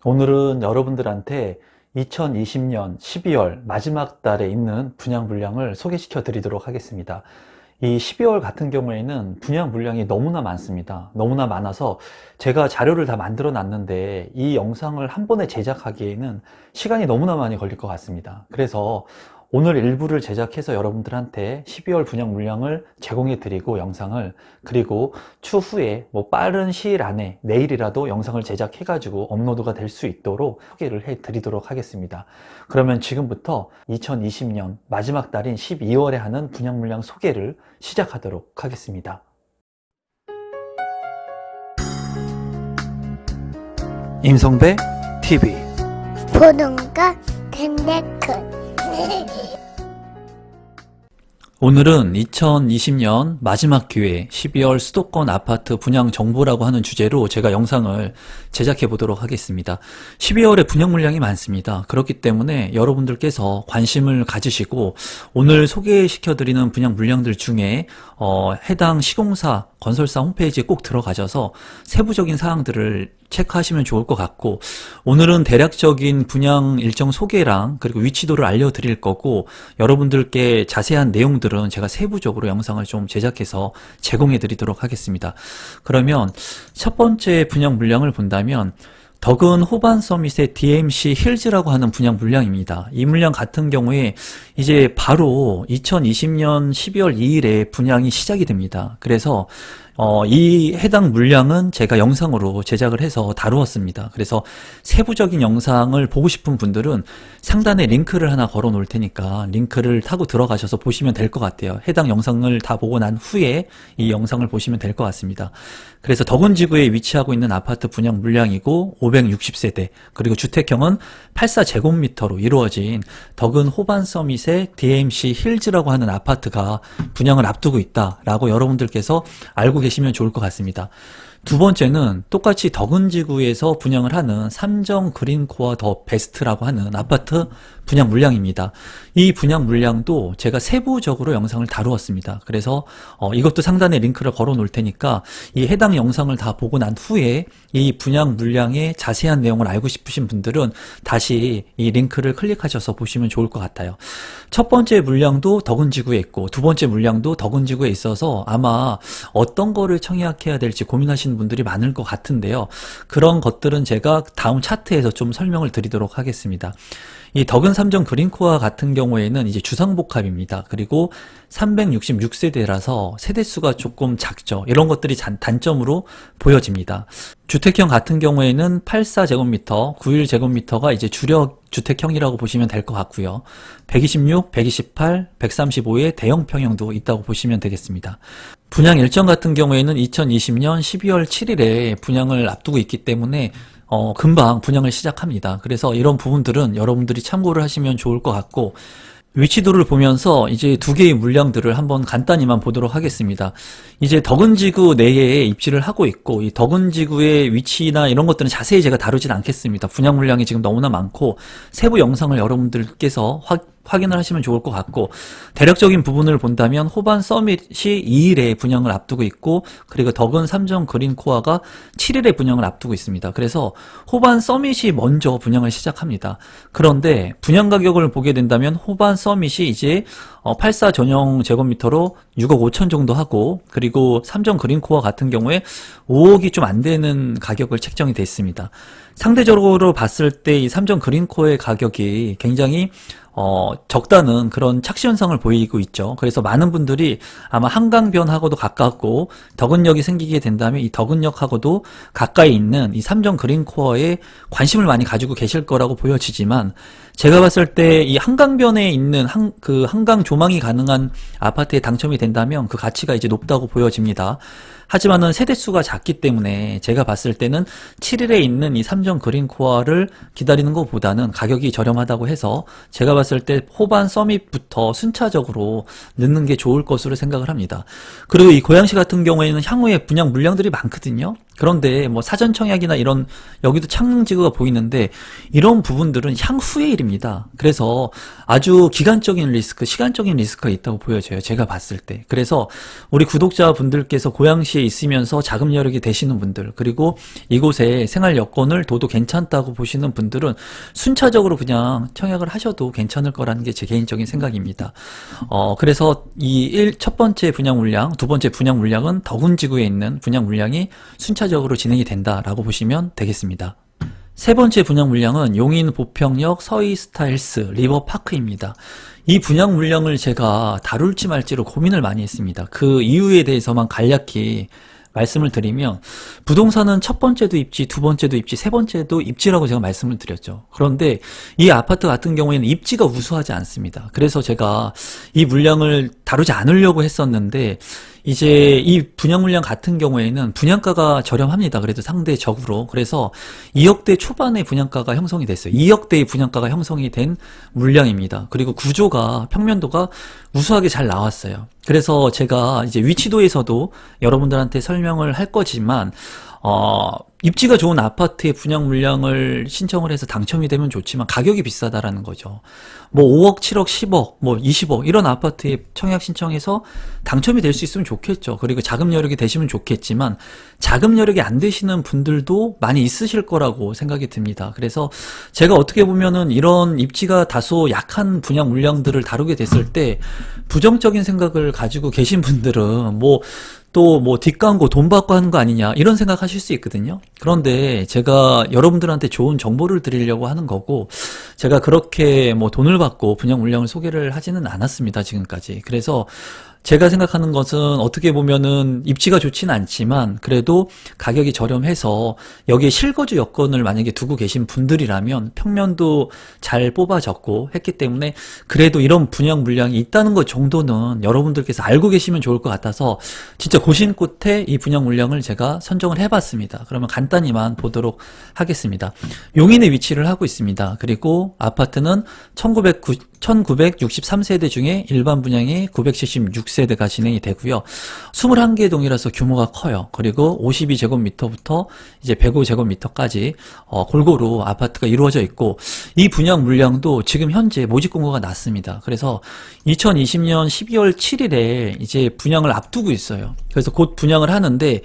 오늘은 여러분들한테 2020년 12월 마지막 달에 있는 분양 물량을 소개시켜 드리도록 하겠습니다. 이 12월 같은 경우에는 분양 물량이 너무나 많습니다. 너무나 많아서 제가 자료를 다 만들어 놨는데 이 영상을 한 번에 제작하기에는 시간이 너무나 많이 걸릴 것 같습니다. 그래서 오늘 일부를 제작해서 여러분들한테 12월 분양 물량을 제공해 드리고 영상을, 그리고 추후에 빠른 시일 안에 내일이라도 영상을 제작해 가지고 업로드가 될 수 있도록 소개를 해 드리도록 하겠습니다. 그러면 지금부터 2020년 마지막 달인 12월에 하는 분양 물량 소개를 시작하도록 하겠습니다. 임성배 TV 보동과 덴데크 오늘은 2020년 마지막 기회 12월 수도권 아파트 분양 정보라고 하는 주제로 제가 영상을 제작해 보도록 하겠습니다. 12월에 분양 물량이 많습니다. 그렇기 때문에 여러분들께서 관심을 가지시고 오늘 소개시켜 드리는 분양 물량들 중에 해당 시공사, 건설사 홈페이지에 꼭 들어가셔서 세부적인 사항들을 체크하시면 좋을 것 같고, 오늘은 대략적인 분양 일정 소개랑 그리고 위치도를 알려드릴 거고, 여러분들께 자세한 내용들은 제가 세부적으로 영상을 좀 제작해서 제공해 드리도록 하겠습니다. 그러면 첫 번째 분양 물량을 본다면 덕은 호반 서밋의 DMC 힐즈라고 하는 분양 물량입니다. 이 물량 같은 경우에 이제 바로 2020년 12월 2일에 분양이 시작이 됩니다. 그래서 이 해당 물량은 제가 영상으로 제작을 해서 다루었습니다. 그래서 세부적인 영상을 보고 싶은 분들은 상단에 링크를 하나 걸어 놓을 테니까 링크를 타고 들어가셔서 보시면 될 것 같아요. 해당 영상을 다 보고 난 후에 이 영상을 보시면 될 것 같습니다. 그래서 덕은지구에 위치하고 있는 아파트 분양 물량이고 560세대, 그리고 주택형은 84제곱미터로 이루어진 덕은 호반 서밋의 DMC 힐즈라고 하는 아파트가 분양을 앞두고 있다라고 여러분들께서 알고 계시면 좋을 것 같습니다. 두 번째는 똑같이 덕은지구에서 분양을 하는 삼정 그린코어 더 베스트라고 하는 아파트 분양 물량입니다. 이 분양 물량도 제가 세부적으로 영상을 다루었습니다. 그래서 이것도 상단에 링크를 걸어 놓을 테니까 이 해당 영상을 다 보고 난 후에 이 분양 물량의 자세한 내용을 알고 싶으신 분들은 다시 이 링크를 클릭하셔서 보시면 좋을 것 같아요. 첫 번째 물량도 덕은지구에 있고 두 번째 물량도 덕은지구에 있어서 아마 어떤 거를 청약해야 될지 고민하시는 분들이 많을 것 같은데요. 그런 것들은 제가 다음 차트에서 좀 설명을 드리도록 하겠습니다. 이 덕은 삼정 그린코어 같은 경우에는 이제 주상복합입니다. 그리고 366세대라서 세대수가 조금 작죠. 이런 것들이 단점으로 보여집니다. 주택형 같은 경우에는 84제곱미터, 91제곱미터가 이제 주력 주택형이라고 보시면 될 것 같고요. 126, 128, 135의 대형 평형도 있다고 보시면 되겠습니다. 분양 일정 같은 경우에는 2020년 12월 7일에 분양을 앞두고 있기 때문에 금방 분양을 시작합니다. 그래서 이런 부분들은 여러분들이 참고를 하시면 좋을 것 같고, 위치도를 보면서 이제 두 개의 물량들을 한번 간단히만 보도록 하겠습니다. 이제 덕은지구 내에 입지를 하고 있고, 이 덕은지구의 위치나 이런 것들은 자세히 제가 다루진 않겠습니다. 분양 물량이 지금 너무나 많고 세부 영상을 여러분들께서 확인을 하시면 좋을 것 같고, 대략적인 부분을 본다면 호반 서밋이 2일에 분양을 앞두고 있고, 그리고 덕은 삼정 그린코어가 7일에 분양을 앞두고 있습니다. 그래서 호반 서밋이 먼저 분양을 시작합니다. 그런데 분양 가격을 보게 된다면 호반 서밋이 이제 84 전용 제곱미터로 6억 5천 정도 하고, 그리고 삼정 그린코어 같은 경우에 5억이 좀 안 되는 가격을 책정이 됐습니다. 상대적으로 봤을 때 이 삼정 그린코어의 가격이 굉장히 적다는 그런 착시 현상을 보이고 있죠. 그래서 많은 분들이 아마 한강변하고도 가깝고 덕은역이 생기게 된다면 이 덕은역하고도 가까이 있는 이 삼정 그린코어에 관심을 많이 가지고 계실 거라고 보여지지만, 제가 봤을 때 이 한강변에 있는 한강 조망이 가능한 아파트에 당첨이 된다면 그 가치가 이제 높다고 보여집니다. 하지만은 세대수가 작기 때문에 제가 봤을 때는 7일에 있는 이 삼정 그린코어를 기다리는 것보다는 가격이 저렴하다고 해서 제가 봤을 때 호반 서밋부터 순차적으로 넣는 게 좋을 것으로 생각을 합니다. 그리고 이 고양시 같은 경우에는 향후에 분양 물량들이 많거든요. 그런데 뭐 사전 청약이나 이런 여기도 창릉지구가 보이는데 이런 부분들은 향후의 일입니다. 그래서 아주 기간적인 리스크, 시간적인 리스크가 있다고 보여져요. 제가 봤을 때. 그래서 우리 구독자분들께서 고양시에 있으면서 자금 여력이 되시는 분들, 그리고 이곳에 생활 여건을 둬도 괜찮다고 보시는 분들은 순차적으로 그냥 청약을 하셔도 괜찮을 거라는 게 제 개인적인 생각입니다. 그래서 첫 번째 분양 물량, 두 번째 분양 물량은 덕운지구에 있는 분양 물량이 순차적으로 진행이 된다라고 보시면 되겠습니다. 세 번째 분양 물량은 용인 보평역 서이스타힐스 리버파크입니다. 이 분양 물량을 제가 다룰지 말지로 고민을 많이 했습니다. 그 이유에 대해서만 간략히 말씀을 드리면, 부동산은 첫 번째도 입지, 두 번째도 입지, 세 번째도 입지라고 제가 말씀을 드렸죠. 그런데 이 아파트 같은 경우에는 입지가 우수하지 않습니다. 그래서 제가 이 물량을 다루지 않으려고 했었는데, 이제 이 분양 물량 같은 경우에는 분양가가 저렴합니다. 그래도 상대적으로. 그래서 2억대 초반의 분양가가 형성이 됐어요. 2억대의 분양가가 형성이 된 물량입니다. 그리고 구조가, 평면도가 우수하게 잘 나왔어요. 그래서 제가 이제 위치도에서도 여러분들한테 설명을 할 거지만, 입지가 좋은 아파트의 분양 물량을 신청을 해서 당첨이 되면 좋지만 가격이 비싸다라는 거죠. 뭐 5억, 7억, 10억, 뭐 20억 이런 아파트에 청약 신청해서 당첨이 될 수 있으면 좋겠죠. 그리고 자금 여력이 되시면 좋겠지만 자금 여력이 안 되시는 분들도 많이 있으실 거라고 생각이 듭니다. 그래서 제가 어떻게 보면은 이런 입지가 다소 약한 분양 물량들을 다루게 됐을 때 부정적인 생각을 가지고 계신 분들은 또 뒷광고 돈 받고 하는 거 아니냐 이런 생각하실 수 있거든요. 그런데 제가 여러분들한테 좋은 정보를 드리려고 하는 거고, 제가 그렇게 돈을 받고 분양 물량을 소개를 하지는 않았습니다, 지금까지. 그래서 제가 생각하는 것은 어떻게 보면은 입지가 좋지는 않지만 그래도 가격이 저렴해서 여기에 실거주 여건을 만약에 두고 계신 분들이라면 평면도 잘 뽑아졌고 했기 때문에 그래도 이런 분양 물량이 있다는 것 정도는 여러분들께서 알고 계시면 좋을 것 같아서 진짜 고심 끝에 이 분양 물량을 제가 선정을 해봤습니다. 그러면 간단히만 보도록 하겠습니다. 용인에 위치를 하고 있습니다. 그리고 아파트는 1963세대 중에 일반 분양이 976세대가 진행이 되고요. 21개 동이라서 규모가 커요. 그리고 52제곱미터부터 이제 105제곱미터까지 골고루 아파트가 이루어져 있고, 이 분양 물량도 지금 현재 모집 공고가 났습니다. 그래서 2020년 12월 7일에 이제 분양을 앞두고 있어요. 그래서 곧 분양을 하는데,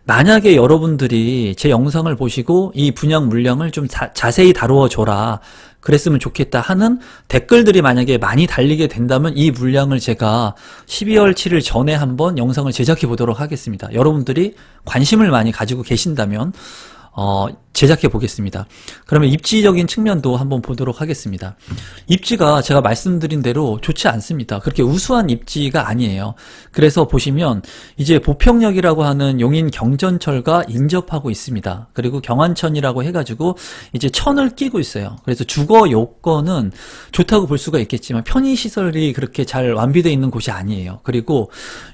만약에 여러분들이 제 영상을 보시고 이 분양 물량을 좀 자세히 다루어 줘라, 그랬으면 좋겠다 하는 댓글들이 만약에 많이 달리게 된다면 이 물량을 제가 12월 7일 전에 한번 영상을 제작해 보도록 하겠습니다. 여러분들이 관심을 많이 가지고 계신다면 제작해 보겠습니다. 그러면 입지적인 측면도 한번 보도록 하겠습니다. 입지가 제가 말씀드린 대로 좋지 않습니다. 그렇게 우수한 입지가 아니에요. 그래서 보시면 이제 보평역이라고 하는 용인 경전철과 인접하고 있습니다. 그리고 경안천이라고 해가지고 이제 천을 끼고 있어요. 그래서 주거 요건은 좋다고 볼 수가 있겠지만 편의시설이 그렇게 잘 완비되어 있는 곳이 아니에요. 그리고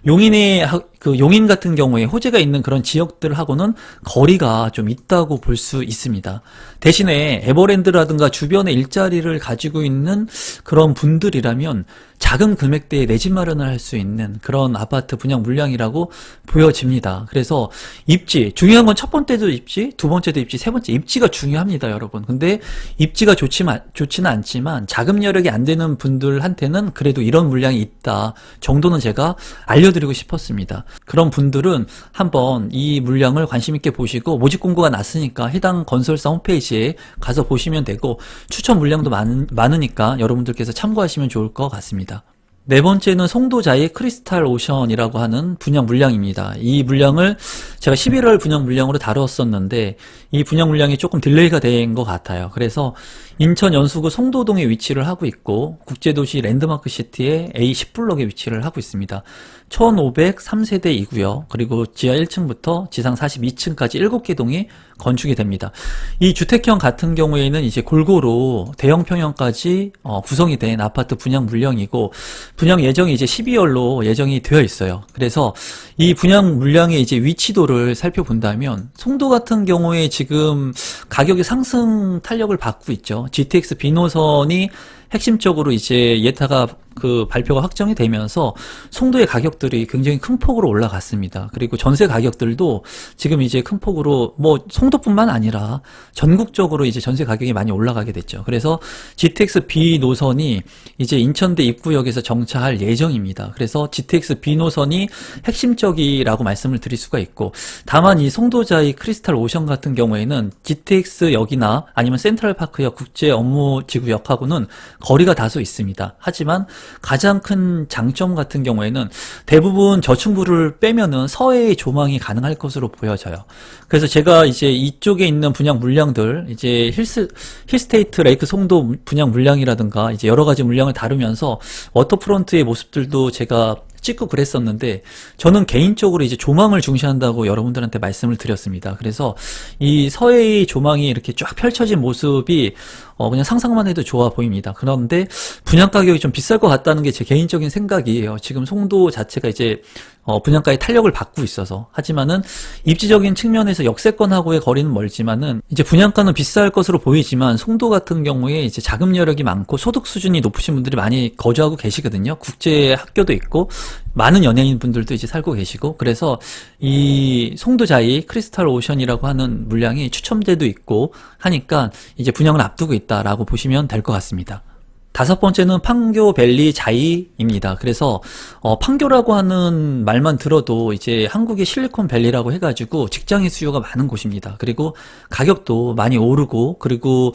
용인 같은 경우에 호재가 있는 그런 지역들하고는 거리가 좀 있다고 볼 수 있습니다. 대신에 에버랜드라든가 주변에 일자리를 가지고 있는 그런 분들이라면 작은 금액대에 내 집 마련을 할 수 있는 그런 아파트 분양 물량이라고 보여집니다. 그래서 입지, 중요한 건 첫 번째도 입지, 두 번째도 입지, 세 번째 입지가 중요합니다, 여러분. 근데 입지가 좋지는 않지만 자금 여력이 안 되는 분들한테는 그래도 이런 물량이 있다 정도는 제가 알려드리고 싶었습니다. 그런 분들은 한번 이 물량을 관심 있게 보시고, 모집 공고가 났으니까 해당 건설사 홈페이지에 가서 보시면 되고, 추천 물량도 많으니까 여러분들께서 참고하시면 좋을 것 같습니다. 네 번째는 송도자의 크리스탈 오션이라고 하는 분양 물량입니다. 이 물량을 제가 11월 분양 물량으로 다루었었는데 이 분양 물량이 조금 딜레이가 된 것 같아요. 그래서 인천 연수구 송도동에 위치를 하고 있고 국제도시 랜드마크 시티의 A10블럭에 위치를 하고 있습니다. 1503세대이고요. 그리고 지하 1층부터 지상 42층까지 7개 동이 건축이 됩니다. 이 주택형 같은 경우에는 이제 골고루 대형 평형까지 구성이 된 아파트 분양 물량이고, 분양 예정이 이제 12월로 예정이 되어 있어요. 그래서 이 분양 물량의 이제 위치도를 살펴본다면 송도 같은 경우에 지금 가격이 상승 탄력을 받고 있죠. GTX B 노선이 핵심적으로 이제 예타가 그 발표가 확정이 되면서 송도의 가격들이 굉장히 큰 폭으로 올라갔습니다. 그리고 전세 가격들도 지금 이제 큰 폭으로 뭐 송도뿐만 아니라 전국적으로 이제 전세 가격이 많이 올라가게 됐죠. 그래서 GTX B 노선이 이제 인천대 입구역에서 정차할 예정입니다. 그래서 GTX B 노선이 핵심적이라고 말씀을 드릴 수가 있고, 다만 이 송도자이 크리스탈 오션 같은 경우에는 GTX 역이나 아니면 센트럴파크역 국제 업무지구역하고는 거리가 다소 있습니다. 하지만 가장 큰 장점 같은 경우에는 대부분 저층부를 빼면은 서해의 조망이 가능할 것으로 보여져요. 그래서 제가 이제 이쪽에 있는 분양 물량들, 이제 힐스테이트 레이크 송도 분양 물량이라든가 이제 여러 가지 물량을 다루면서 워터프론트의 모습들도 제가 찍고 그랬었는데, 저는 개인적으로 이제 조망을 중시한다고 여러분들한테 말씀을 드렸습니다. 그래서 이 서해의 조망이 이렇게 쫙 펼쳐진 모습이 그냥 상상만 해도 좋아 보입니다. 그런데 분양 가격이 좀 비쌀 것 같다는 게 제 개인적인 생각이에요. 지금 송도 자체가 이제 분양가의 탄력을 받고 있어서. 하지만은 입지적인 측면에서 역세권하고의 거리는 멀지만은 이제 분양가는 비쌀 것으로 보이지만, 송도 같은 경우에 이제 자금 여력이 많고 소득 수준이 높으신 분들이 많이 거주하고 계시거든요. 국제 학교도 있고 많은 연예인 분들도 이제 살고 계시고, 그래서 이 송도자이 크리스탈 오션이라고 하는 물량이 추첨제도 있고 하니까 이제 분양을 앞두고 있다라고 보시면 될 것 같습니다. 다섯 번째는 판교밸리 자이입니다. 그래서 판교라고 하는 말만 들어도 이제 한국의 실리콘밸리라고 해가지고 직장인 수요가 많은 곳입니다. 그리고 가격도 많이 오르고, 그리고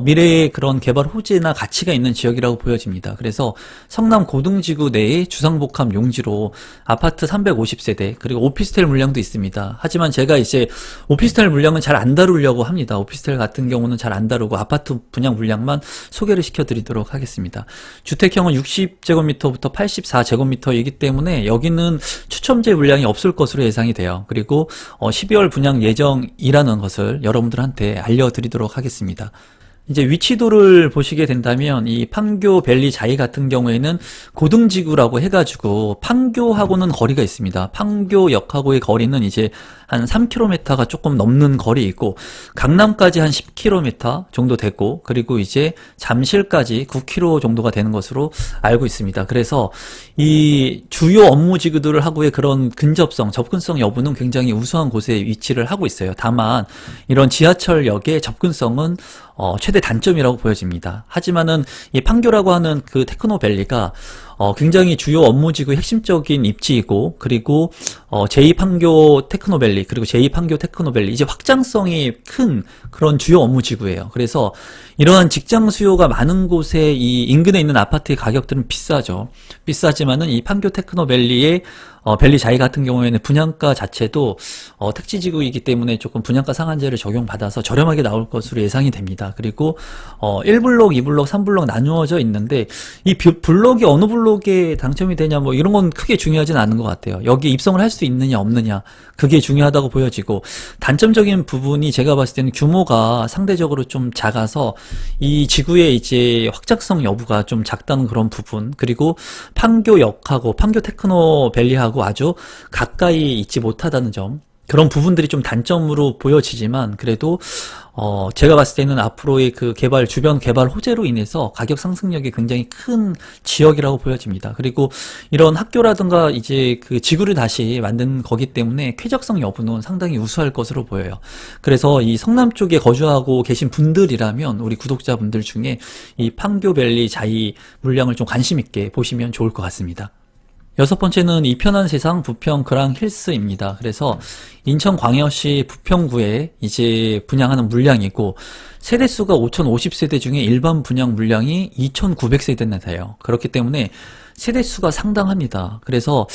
미래의 그런 개발 호재나 가치가 있는 지역이라고 보여집니다. 그래서 성남 고등지구 내에 주상복합 용지로 아파트 350세대 그리고 오피스텔 물량도 있습니다. 하지만 제가 이제 오피스텔 물량은 잘 안 다루려고 합니다. 오피스텔 같은 경우는 잘 안 다루고 아파트 분양 물량만 소개를 시켜드리도록 하겠습니다. 주택형은 60제곱미터부터 84제곱미터이기 때문에 여기는 추첨제 물량이 없을 것으로 예상이 돼요. 그리고 12월 분양 예정이라는 것을 여러분들한테 알려드리도록 하겠습니다. 이제 위치도를 보시게 된다면 이 판교밸리 자이 같은 경우에는 고등지구라고 해가지고 판교하고는 거리가 있습니다. 판교역하고의 거리는 이제 한 3km가 조금 넘는 거리이고, 강남까지 한 10km 정도 되고, 그리고 이제 잠실까지 9km 정도가 되는 것으로 알고 있습니다. 그래서 이 주요 업무지구들 하고의 그런 근접성, 접근성 여부는 굉장히 우수한 곳에 위치를 하고 있어요. 다만 이런 지하철역의 접근성은 최대 단점이라고 보여집니다. 하지만은 이 판교라고 하는 그 테크노밸리가 굉장히 주요 업무지구 핵심적인 입지이고, 그리고 제2판교 테크노밸리 그리고 제2판교 테크노밸리 이제 확장성이 큰 그런 주요 업무지구예요. 그래서 이러한 직장 수요가 많은 곳에 이 인근에 있는 아파트의 가격들은 비싸죠. 비싸지만은 이 판교 테크노밸리의 밸리 자이 같은 경우에는 분양가 자체도 택지지구이기 때문에 조금 분양가 상한제를 적용받아서 저렴하게 나올 것으로 예상이 됩니다. 그리고 1블록, 2블록, 3블록 나누어져 있는데 이 블록이 어느 블록에 당첨이 되냐 뭐 이런 건 크게 중요하진 않은 것 같아요. 여기 입성을 할 수 있느냐 없느냐 그게 중요하다고 보여지고, 단점적인 부분이 제가 봤을 때는 규모가 상대적으로 좀 작아서 이 지구의 이제 확장성 여부가 좀 작다는 그런 부분, 그리고 판교역하고 판교 테크노밸리하고 아주 가까이 있지 못하다는 점, 그런 부분들이 좀 단점으로 보여지지만, 그래도 제가 봤을 때는 앞으로의 그 주변 개발 호재로 인해서 가격 상승력이 굉장히 큰 지역이라고 보여집니다. 그리고 이런 학교라든가 이제 그 지구를 다시 만든 거기 때문에 쾌적성 여부는 상당히 우수할 것으로 보여요. 그래서 이 성남 쪽에 거주하고 계신 분들이라면 우리 구독자분들 중에 이 판교밸리 자이 물량을 좀 관심 있게 보시면 좋을 것 같습니다. 여섯 번째는 이 편한 세상 부평 그랑힐스입니다. 그래서 인천광역시 부평구에 이제 분양하는 물량이고, 세대수가 5050세대 중에 일반 분양 물량이 2900세대나 돼요. 그렇기 때문에 세대수가 상당합니다. 그래서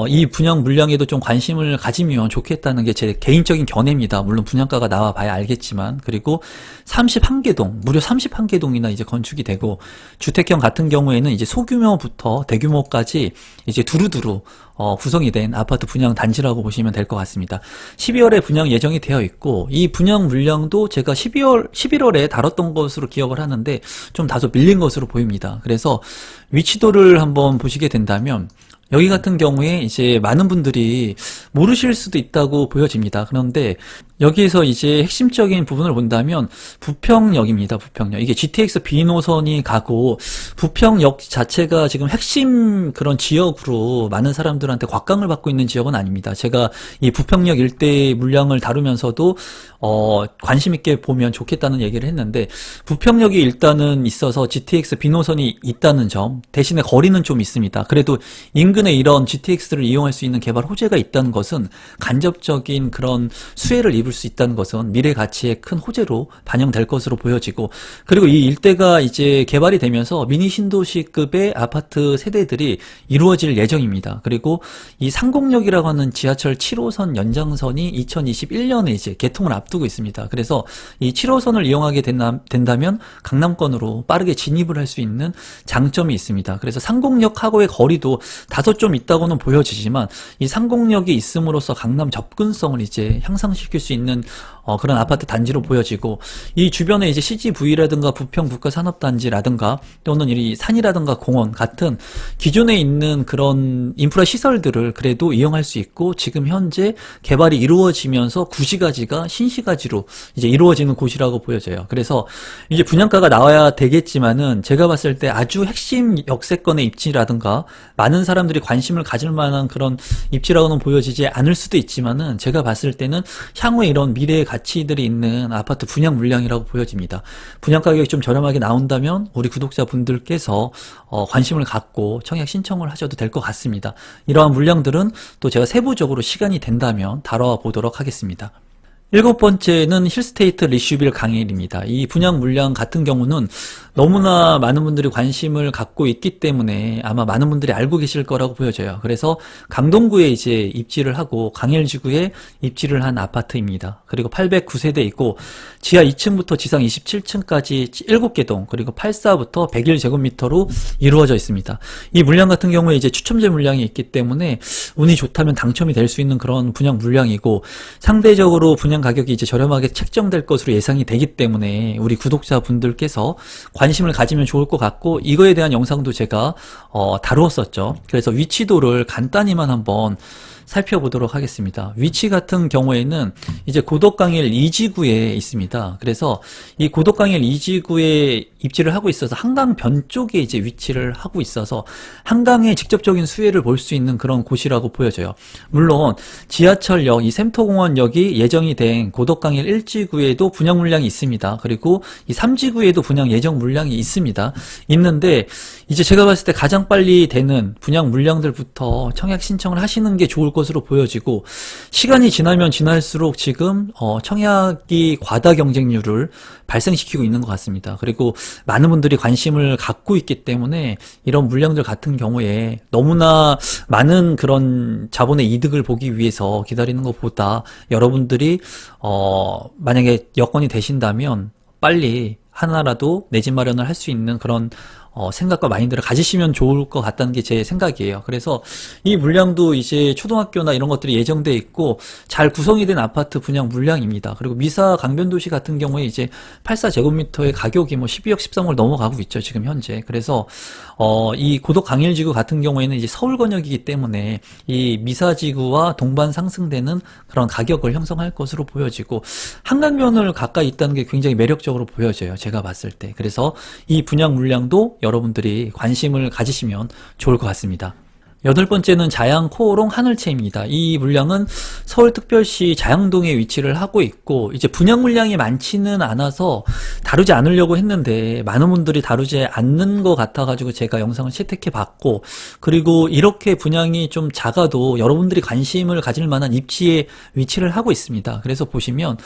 이 분양 물량에도 좀 관심을 가지면 좋겠다는 게 제 개인적인 견해입니다. 물론 분양가가 나와 봐야 알겠지만. 그리고 31개동, 무려 31개동이나 이제 건축이 되고, 주택형 같은 경우에는 이제 소규모부터 대규모까지 이제 두루두루 구성이 된 아파트 분양 단지라고 보시면 될 것 같습니다. 12월에 분양 예정이 되어 있고, 이 분양 물량도 제가 11월에 다뤘던 것으로 기억을 하는데 좀 다소 밀린 것으로 보입니다. 그래서 위치도를 한번 보시게 된다면 여기 같은 경우에 이제 많은 분들이 모르실 수도 있다고 보여집니다. 그런데 여기에서 이제 핵심적인 부분을 본다면 부평역입니다. 부평역. 이게 GTX B 노선이 가고 부평역 자체가 지금 핵심 그런 지역으로 많은 사람들한테 곽강을 받고 있는 지역은 아닙니다. 제가 이 부평역 일대의 물량을 다루면서도 관심 있게 보면 좋겠다는 얘기를 했는데, 부평역이 일단은 있어서 GTX B 노선이 있다는 점, 대신에 거리는 좀 있습니다. 그래도 인근에 이런 GTX를 이용할 수 있는 개발 호재가 있다는 것은, 간접적인 그런 수혜를 입을 수 있다는 것은 미래 가치의 큰 호재로 반영될 것으로 보여지고, 그리고 이 일대가 이제 개발이 되면서 미니 신도시급의 아파트 세대들이 이루어질 예정입니다. 그리고 이 상공역이라고 하는 지하철 7호선 연장선이 2021년에 이제 개통을 앞두고 있습니다. 그래서 이 7호선을 이용하게 된다면 강남권으로 빠르게 진입을 할 수 있는 장점이 있습니다. 그래서 상공역하고의 거리도 다소 좀 있다고는 보여지지만, 이 상공역이 있음으로써 강남 접근성을 이제 향상시킬 수 있는 그런 아파트 단지로 보여지고, 이 주변에 이제 CGV라든가 부평 국가산업단지라든가 또는 이 산이라든가 공원 같은 기존에 있는 그런 인프라 시설들을 그래도 이용할 수 있고, 지금 현재 개발이 이루어지면서 구시가지가 신시가지로 이제 이루어지는 곳이라고 보여져요. 그래서 이제 분양가가 나와야 되겠지만은, 제가 봤을 때 아주 핵심 역세권의 입지라든가 많은 사람들이 관심을 가질 만한 그런 입지라고는 보여지지 않을 수도 있지만은, 제가 봤을 때는 향후에 이런 미래의 가치들이 있는 아파트 분양 물량이라고 보여집니다. 분양 가격이 좀 저렴하게 나온다면 우리 구독자분들께서 관심을 갖고 청약 신청을 하셔도 될 것 같습니다. 이러한 물량들은 또 제가 세부적으로 시간이 된다면 다뤄 보도록 하겠습니다. 7번째는 힐스테이트 리슈빌 강일입니다. 이 분양 물량 같은 경우는 너무나 많은 분들이 관심을 갖고 있기 때문에 아마 많은 분들이 알고 계실 거라고 보여져요. 그래서 강동구에 이제 입지를 하고 강일지구에 입지를 한 아파트입니다. 그리고 809세대 있고 지하 2층부터 지상 27층까지 7개 동, 그리고 84부터 101제곱미터로 이루어져 있습니다. 이 물량 같은 경우에 이제 추첨제 물량이 있기 때문에 운이 좋다면 당첨이 될 수 있는 그런 분양 물량이고, 상대적으로 분양 가격이 이제 저렴하게 책정될 것으로 예상이 되기 때문에 우리 구독자분들께서 관심을 가지면 좋을 것 같고, 이거에 대한 영상도 제가 다루었었죠. 그래서 위치도를 간단히만 한번 살펴보도록 하겠습니다. 위치 같은 경우에는 이제 고덕강일 2지구에 있습니다. 그래서 이 고덕강일 2지구에 입지를 하고 있어서 한강변 쪽에 이제 위치를 하고 있어서 한강의 직접적인 수혜를 볼 수 있는 그런 곳이라고 보여져요. 물론 지하철역, 이 샘터공원역이 예정이 된 고덕강일 1지구에도 분양 물량이 있습니다. 그리고 이 3지구에도 분양 예정 물량이 있습니다. 있는데 이제 제가 봤을 때 가장 빨리 되는 분양 물량들부터 청약 신청을 하시는 게 좋을 것으로 보여지고, 시간이 지나면 지날수록 지금 청약이 과다 경쟁률을 발생시키고 있는 것 같습니다. 그리고 많은 분들이 관심을 갖고 있기 때문에 이런 물량들 같은 경우에 너무나 많은 그런 자본의 이득을 보기 위해서 기다리는 것보다, 여러분들이 만약에 여건이 되신다면 빨리 하나라도 내 집 마련을 할 수 있는 그런 생각과 마인드를 가지시면 좋을 것 같다는 게 제 생각이에요. 그래서 이 물량도 이제 초등학교나 이런 것들이 예정돼 있고 잘 구성이 된 아파트 분양 물량입니다. 그리고 미사 강변도시 같은 경우에 이제 84제곱미터의 가격이 뭐 12억 13억을 넘어가고 있죠, 지금 현재. 그래서 이 고덕 강일지구 같은 경우에는 이제 서울 권역이기 때문에 이 미사지구와 동반 상승되는 그런 가격을 형성할 것으로 보여지고, 한강변을 가까이 있다는 게 굉장히 매력적으로 보여져요, 제가 봤을 때. 그래서 이 분양 물량도 여러분들이 관심을 가지시면 좋을 것 같습니다. 8번째는 자양 코오롱 하늘채입니다. 이 물량은 서울특별시 자양동에 위치를 하고 있고, 이제 분양 물량이 많지는 않아서 다루지 않으려고 했는데 많은 분들이 다루지 않는 것 같아가지고 제가 영상을 채택해 봤고, 그리고 이렇게 분양이 좀 작아도 여러분들이 관심을 가질 만한 입지에 위치를 하고 있습니다. 그래서 보시면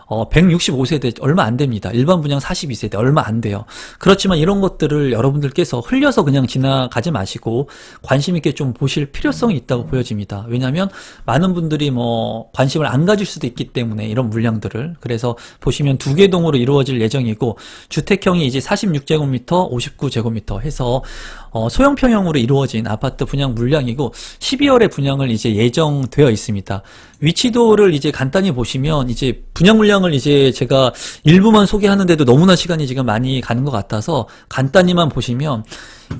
165세대 얼마 안 됩니다. 일반 분양 42세대 얼마 안 돼요. 그렇지만 이런 것들을 여러분들께서 흘려서 그냥 지나가지 마시고 관심 있게 좀 보실 필요성이 있다고 보여집니다. 왜냐하면 많은 분들이 뭐 관심을 안 가질 수도 있기 때문에 이런 물량들을. 그래서 보시면 2개 동으로 이루어질 예정이고, 주택형이 이제 46제곱미터, 59제곱미터 해서 소형평형으로 이루어진 아파트 분양 물량이고, 12월에 분양을 이제 예정되어 있습니다. 위치도를 이제 간단히 보시면, 이제 분양 물량을 이제 제가 일부만 소개하는데도 너무나 시간이 지금 많이 가는 것 같아서 간단히만 보시면,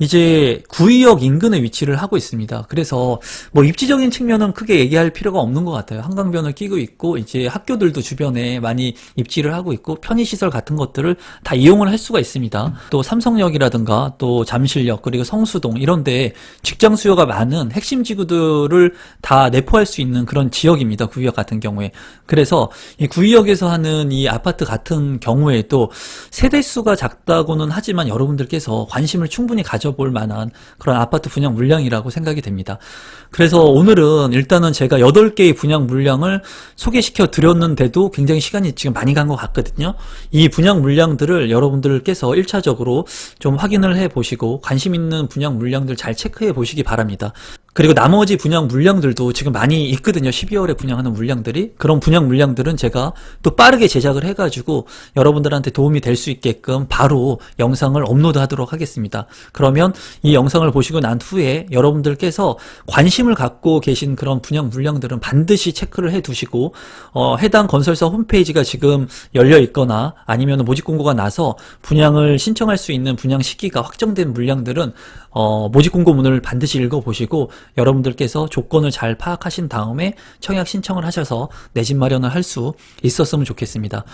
이제 구의역 인근에 위치를 하고 있습니다. 그래서 뭐 입지적인 측면은 크게 얘기할 필요가 없는 것 같아요. 한강변을 끼고 있고 이제 학교들도 주변에 많이 입지를 하고 있고 편의시설 같은 것들을 다 이용을 할 수가 있습니다. 또 삼성역이라든가 또 잠실역 그리고 성수동 이런데 직장 수요가 많은 핵심 지구들을 다 내포할 수 있는 그런 지역입니다. 구의역 같은 경우에. 그래서 이 구의역에서 하는 이 아파트 같은 경우에도 세대수가 작다고는 하지만 여러분들께서 관심을 충분히 가져볼 만한 그런 아파트 분양 물량이라고 생각이 됩니다. 그래서 오늘은 일단은 제가 8개의 분양 물량을 소개시켜 드렸는데도 굉장히 시간이 지금 많이 간 것 같거든요. 이 분양 물량들을 여러분들께서 1차적으로 좀 확인을 해 보시고 관심 있는 분양 물량들 잘 체크해 보시기 바랍니다. 그리고 나머지 분양 물량들도 지금 많이 있거든요. 12월에 분양하는 물량들이. 그런 분양 물량들은 제가 또 빠르게 제작을 해가지고 여러분들한테 도움이 될 수 있게끔 바로 영상을 업로드 하도록 하겠습니다. 그러면 이 영상을 보시고 난 후에 여러분들께서 관심을 갖고 계신 그런 분양 물량들은 반드시 체크를 해 두시고 해당 건설사 홈페이지가 지금 열려 있거나 아니면 모집 공고가 나서 분양을 신청할 수 있는 분양 시기가 확정된 물량들은 모집 공고문을 반드시 읽어보시고 여러분들께서 조건을 잘 파악하신 다음에 청약 신청을 하셔서 내 집 마련을 할 수 있었으면 좋겠습니다.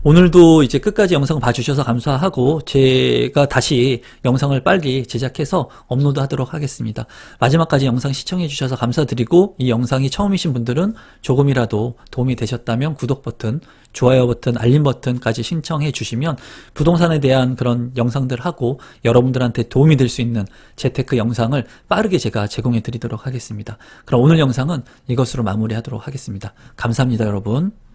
오늘도 이제 끝까지 영상 봐주셔서 감사하고 제가 다시 영상을 빨리 제작해서 업로드 하도록 하겠습니다. 마지막까지 영상 시청해 주셔서 감사드리고 이 영상이 처음이신 분들은 조금이라도 도움이 되셨다면 구독 버튼, 좋아요 버튼, 알림 버튼까지 신청해 주시면 부동산에 대한 그런 영상들 하고 여러분들한테 도움이 될 수 있는 재테크 영상을 빠르게 제가 제공해 드리도록 하겠습니다. 그럼 오늘 영상은 이것으로 마무리하도록 하겠습니다. 감사합니다, 여러분.